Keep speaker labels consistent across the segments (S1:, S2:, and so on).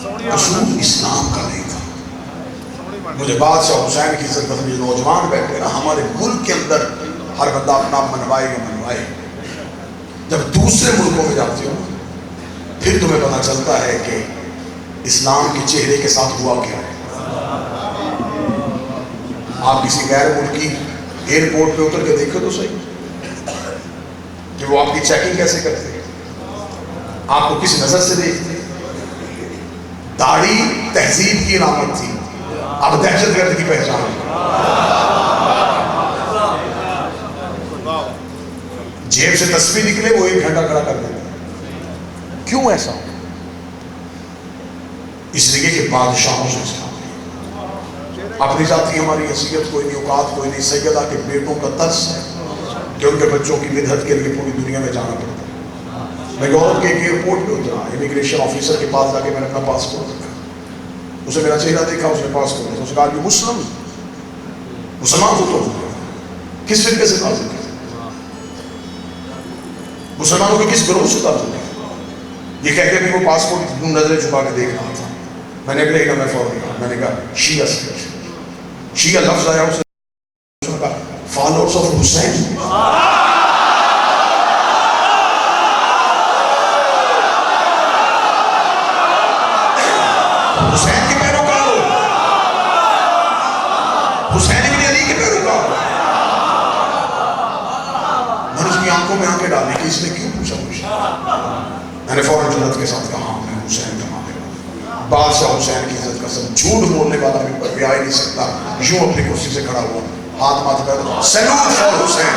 S1: कसूर इस्लाम का नहीं था। मुझे बादशाह हुसैन की इज्जत पसंद नौजवान बैठे ना, हमारे मुल्क के अंदर हर बंदा अपना मनवाए या मनवाए, जब दूसरे मुल्कों में जाते हो फिर तुम्हें पता चलता है कि इस्लाम के चेहरे के साथ हुआ क्या है। आप किसी गैर मुल्की एयरपोर्ट पे उतर के देखो तो सही कि वो आपकी चेकिंग कैसे करते हैं, आपको किस नजर से देखते। दाढ़ी तहजीब की अलामत थी, अब दहशतगर्द की पहचान। जेब से तस्वीर निकले वो 1 घंटा खड़ा कर देते। क्यों ऐसा? इसलिए कि बादशाहों से अपनी जाती हमारी हैसियत कोई नहीं, औकात कोई नहीं। सैयदा के बेटों का तर्स है कि उनके बच्चों की मिदहत के लिए पूरी दुनिया में जाना पड़ता है। मैं यूरोप के एक एयरपोर्ट पे उतरा, इमिग्रेशन ऑफिसर के पास जाके मैंने अपना पासपोर्ट रखा, उसे मेरा चेहरा देखा, उसने पासपोर्ट देखा, उसने कहा मुस्लिम मुसलमान हो तो किस फिरके से ताल्लुक है, मुसलमानों के किस ग्रोह से ताल्लुक है? ये कहते भी वो पासपोर्ट नजरें छुपा के देख रहा था। मैंने कहा मैं फौरन कहा, मैंने कहा शिया से, शिया लफ्ज आया, उसने कहा फॉलोअर्स ऑफ हुसैन। हुसैन के पैरोकार हो, हुसैन इब्न अली के पैरोकार हो। मैंने उसकी आंखों में आंखें डाली कि इसने क्यों पूछा मुझे। मैंने फौरन जुर्रत के साथ कहा हाँ मैं हुसैन का मामला। बादशाह हुसैन की इज्जत कसम, झूठ बोलने वाला भी पर भी आ ही नहीं सकता। यूं अपनी कुर्सी से खड़ा हुआ, हाथ माथे पर, सैल्यूट फॉर हुसैन।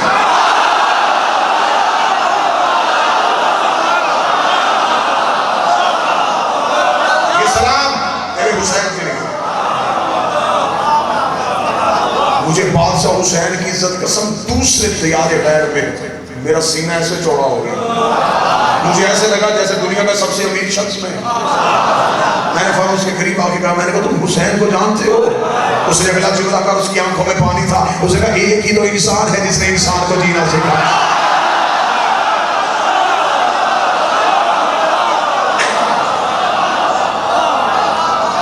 S1: ये सलाम तेरे हुसैन के लिए। मुझे बादशाह हुसैन की इज्जत कसम दूसरे तैयारे गैर में मेरा सीना ऐसे चौड़ा हो गया, मुझे ऐसे लगा जैसे दुनिया का सबसे अमीर शख्स में। मैंने फौरन उसके करीब आके कहा, मैंने कहा तुम हुसैन को जानते हो? उसने अगला जुमला कर, उसकी आंखों में पानी था। उसने कहा एक ही तो इंसान है जिसने इंसान को जीना सिखाया।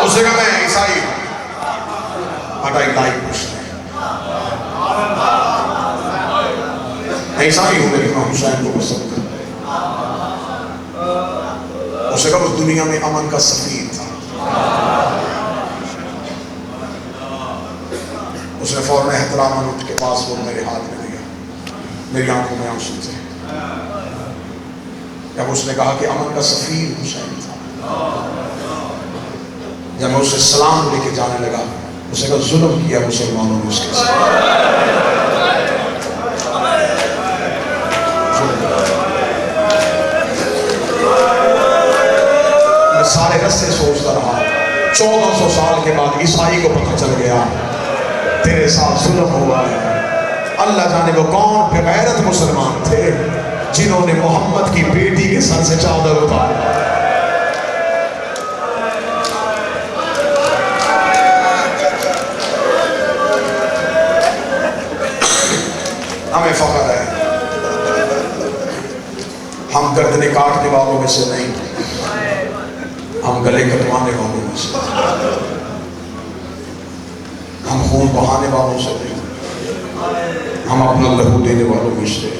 S1: उसने कहा मैं ईसाई हूं, बट आई लाइक मुस्लिम। ईसाई हूं लेकिन मैं हुसैन को पसंद करता। उसने कहा उस दुनिया में अमन का सफीर था। उसने फौरन एहतरामन उठ के पासपोर्ट मेरे हाथ में दिया, मेरी आंखों में आंसू थे। जब उसने कहा कि अमन का सफीर हुसैन था, जब मैं उसे सलाम लेके जाने लगा, उसने कहा जुल्म किया मुसलमानों ने उसके साथ। सारे रस्ते सोचता रहा, 1400 साल के बाद ईसाई को पता चल गया तेरे साथ जुल्म हुआ है। अल्लाह जाने वो कौन बेगैरत मुसलमान थे जिन्होंने मोहम्मद की बेटी के सर से चादर उतारी। हमें फख्र है, हम गर्दने काटने वालों में से नहीं, हम गले कटवाने वालों में से, हम खून बहाने वालों से नहीं, हम अपना लहू देने वालों में से।